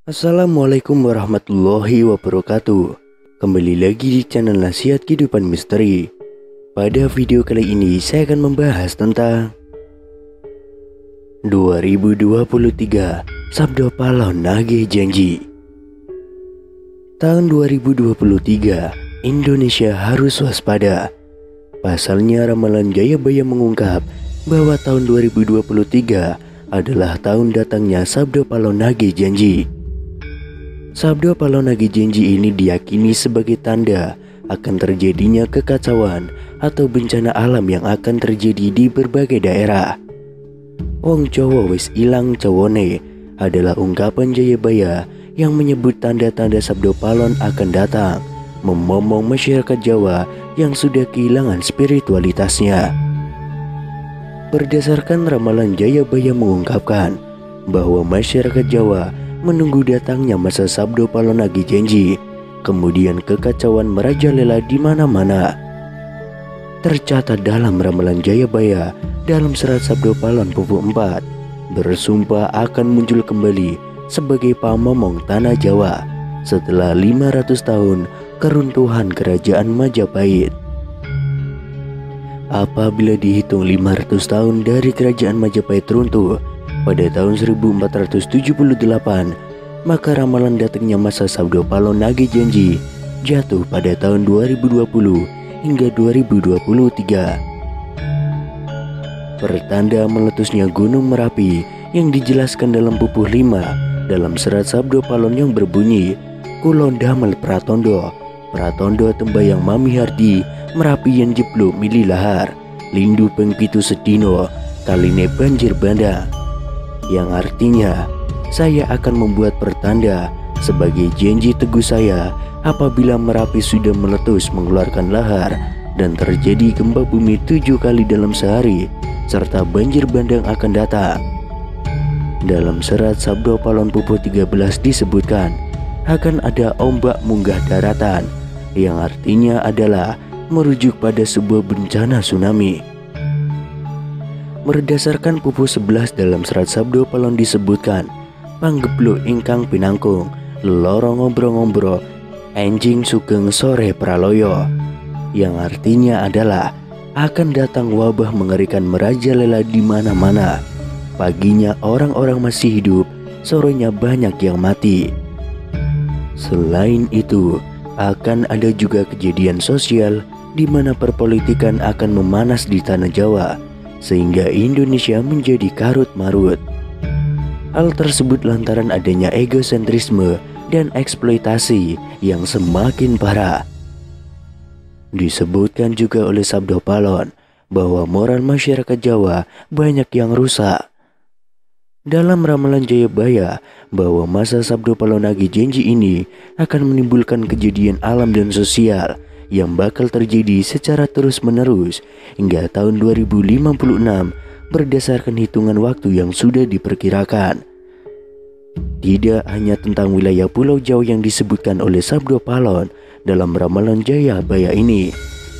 Assalamualaikum warahmatullahi wabarakatuh. Kembali lagi di channel Nasihat Kehidupan Misteri. Pada video kali ini saya akan membahas tentang 2023 Sabdo Palon Nagih Janji. Tahun 2023 Indonesia harus waspada. Pasalnya ramalan Jayabaya mengungkap bahwa tahun 2023 adalah tahun datangnya Sabdo Palon Nagih Janji. Sabdo Palon Nagih Janji ini diyakini sebagai tanda akan terjadinya kekacauan atau bencana alam yang akan terjadi di berbagai daerah. Wong Jawa wis ilang cawone adalah ungkapan Jayabaya yang menyebut tanda-tanda Sabdo Palon akan datang, memomong masyarakat Jawa yang sudah kehilangan spiritualitasnya. Berdasarkan ramalan Jayabaya mengungkapkan bahwa masyarakat Jawa menunggu datangnya masa Sabdo Palon Nagih Janji, kemudian kekacauan merajalela di mana-mana. Tercatat dalam ramalan Jayabaya dalam serat Sabdo Palon Pupuk 4, bersumpah akan muncul kembali sebagai pamomong tanah Jawa setelah 500 tahun keruntuhan kerajaan Majapahit. Apabila dihitung 500 tahun dari kerajaan Majapahit runtuh pada tahun 1478, maka ramalan datangnya masa Sabdo Palon Nagih Janji jatuh pada tahun 2020 hingga 2023. Pertanda meletusnya Gunung Merapi yang dijelaskan dalam Pupuh 5 dalam serat Sabdo Palon yang berbunyi, Kulon damel pratondo, pratondo tembayang Mami Hardi, Merapi yang jeblok mili lahar, lindu pengpitu sedino, kaline banjir bandang. Yang artinya, saya akan membuat pertanda sebagai janji teguh saya apabila Merapi sudah meletus mengeluarkan lahar dan terjadi gempa bumi 7 kali dalam sehari, serta banjir bandang akan datang. Dalam serat Sabdo Palon Pupuh 13 disebutkan akan ada ombak munggah daratan, yang artinya adalah merujuk pada sebuah bencana tsunami. Berdasarkan Pupuh 11 dalam serat Sabdo Palon disebutkan panggebluk ingkang pinangkung leloro ngombro-ngombro enjing sugeng sore praloyo, yang artinya adalah akan datang wabah mengerikan merajalela di mana-mana. Paginya orang-orang masih hidup, sorenya banyak yang mati. Selain itu, akan ada juga kejadian sosial di mana perpolitikan akan memanas di tanah Jawa, sehingga Indonesia menjadi karut-marut. Hal tersebut lantaran adanya egosentrisme dan eksploitasi yang semakin parah. Disebutkan juga oleh Sabdo Palon bahwa moral masyarakat Jawa banyak yang rusak. Dalam ramalan Jayabaya bahwa masa Sabdo Palon Nagih Janji ini akan menimbulkan kejadian alam dan sosial yang bakal terjadi secara terus-menerus hingga tahun 2056 berdasarkan hitungan waktu yang sudah diperkirakan. Tidak hanya tentang wilayah Pulau Jawa yang disebutkan oleh Sabdo Palon dalam ramalan Jayabaya ini,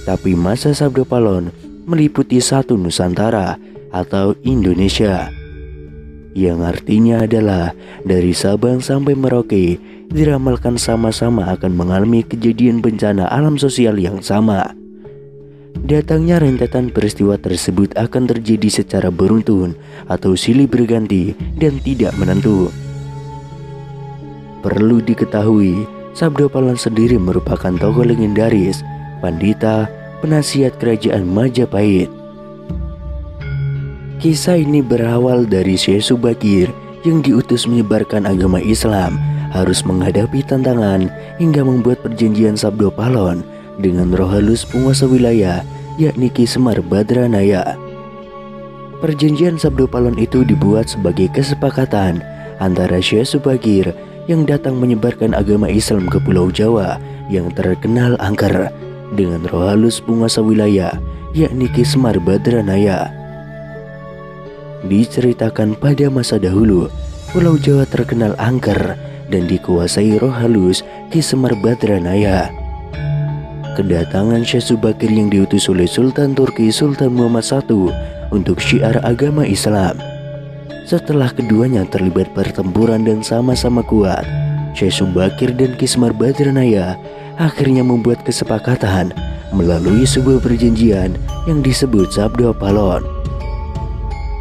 tapi masa Sabdo Palon meliputi satu Nusantara atau Indonesia, yang artinya adalah dari Sabang sampai Merauke diramalkan sama-sama akan mengalami kejadian bencana alam sosial yang sama. Datangnya rentetan peristiwa tersebut akan terjadi secara beruntun atau silih berganti dan tidak menentu. Perlu diketahui, Sabdo Palon sendiri merupakan tokoh legendaris, pandita, penasihat kerajaan Majapahit. Kisah ini berawal dari Syekh Subakir yang diutus menyebarkan agama Islam harus menghadapi tantangan hingga membuat perjanjian Sabdo Palon dengan roh halus penguasa wilayah, yakni Ki Semar Badranaya. Perjanjian Sabdo Palon itu dibuat sebagai kesepakatan antara Syekh Subakir yang datang menyebarkan agama Islam ke Pulau Jawa yang terkenal angker dengan roh halus penguasa wilayah, yakni Ki Semar Badranaya. Diceritakan pada masa dahulu, Pulau Jawa terkenal angker dan dikuasai roh halus Ki Semar Badranaya. Kedatangan Syekh Subakir yang diutus oleh Sultan Turki Sultan Muhammad I untuk syiar agama Islam Setelah keduanya terlibat pertempuran dan sama-sama kuat, Syekh Subakir dan Ki Semar Badranaya akhirnya membuat kesepakatan melalui sebuah perjanjian yang disebut Sabdo Palon.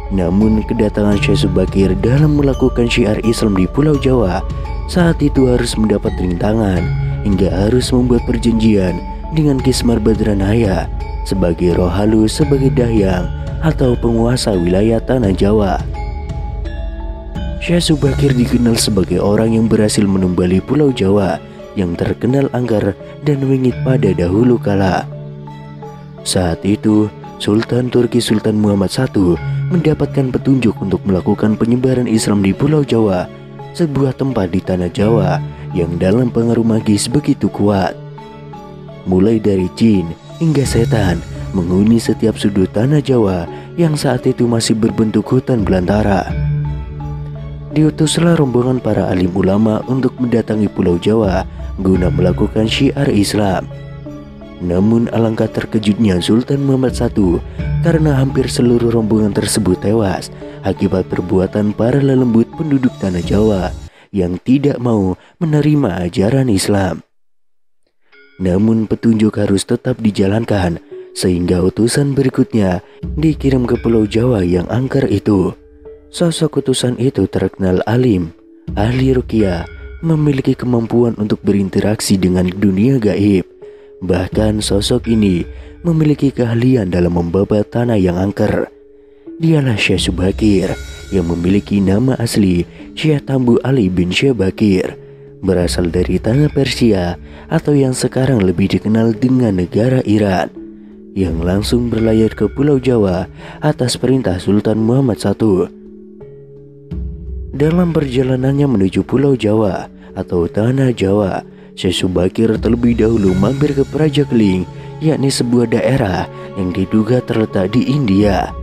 Namun kedatangan Syekh Subakir dalam melakukan syiar Islam di Pulau Jawa saat itu harus mendapat rintangan hingga harus membuat perjanjian dengan Ki Semar Badranaya sebagai roh halus sebagai dahyang atau penguasa wilayah tanah Jawa. Syekh Subakir dikenal sebagai orang yang berhasil menumbali Pulau Jawa yang terkenal angker dan wingit pada dahulu kala. Saat itu, Sultan Turki Sultan Muhammad I mendapatkan petunjuk untuk melakukan penyebaran Islam di Pulau Jawa, sebuah tempat di tanah Jawa yang dalam pengaruh magis begitu kuat. Mulai dari jin hingga setan menghuni setiap sudut tanah Jawa yang saat itu masih berbentuk hutan belantara. Diutuslah rombongan para alim ulama untuk mendatangi Pulau Jawa guna melakukan syiar Islam. Namun alangkah terkejutnya Sultan Muhammad I karena hampir seluruh rombongan tersebut tewas akibat perbuatan para lelembut penduduk tanah Jawa yang tidak mau menerima ajaran Islam. Namun petunjuk harus tetap dijalankan sehingga utusan berikutnya dikirim ke Pulau Jawa yang angker itu. Sosok utusan itu terkenal alim, ahli ruqyah, memiliki kemampuan untuk berinteraksi dengan dunia gaib. Bahkan sosok ini memiliki keahlian dalam membabat tanah yang angker. Dialah Syekh Subakir yang memiliki nama asli Syekh Tambu Ali bin Syekh Bakir, berasal dari tanah Persia atau yang sekarang lebih dikenal dengan negara Iran, yang langsung berlayar ke Pulau Jawa atas perintah Sultan Muhammad I. Dalam perjalanannya menuju Pulau Jawa atau Tanah Jawa, Syekh Subakir terlebih dahulu mampir ke Praja Keling, yakni sebuah daerah yang diduga terletak di India.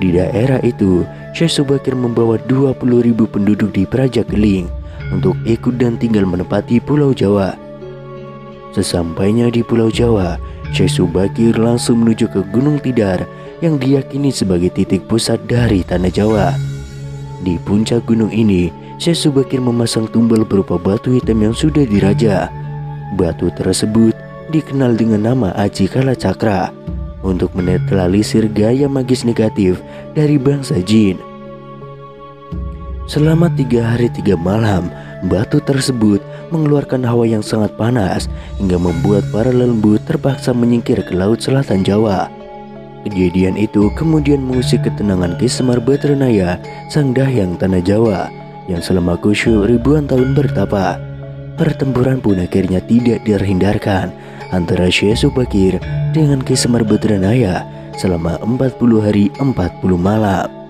Di daerah itu, Syekh Subakir membawa 20.000 penduduk di Praja Keling untuk ikut dan tinggal menempati Pulau Jawa. Sesampainya di Pulau Jawa, Syekh Subakir langsung menuju ke Gunung Tidar yang diyakini sebagai titik pusat dari tanah Jawa. Di puncak gunung ini, Syekh Subakir memasang tumbal berupa batu hitam yang sudah diraja. Batu tersebut dikenal dengan nama Aji Kala Cakra untuk menetralisir gaya magis negatif dari bangsa jin. Selama 3 hari 3 malam, batu tersebut mengeluarkan hawa yang sangat panas hingga membuat para lelembut terpaksa menyingkir ke Laut Selatan Jawa. Kejadian itu kemudian mengusik ketenangan Ki Semar Badranaya, sang dahyang tanah Jawa yang selama khusyuk ribuan tahun bertapa. Pertempuran pun akhirnya tidak terhindarkan antara Syekh Subakir dengan Ki Semar Badranaya selama 40 hari 40 malam.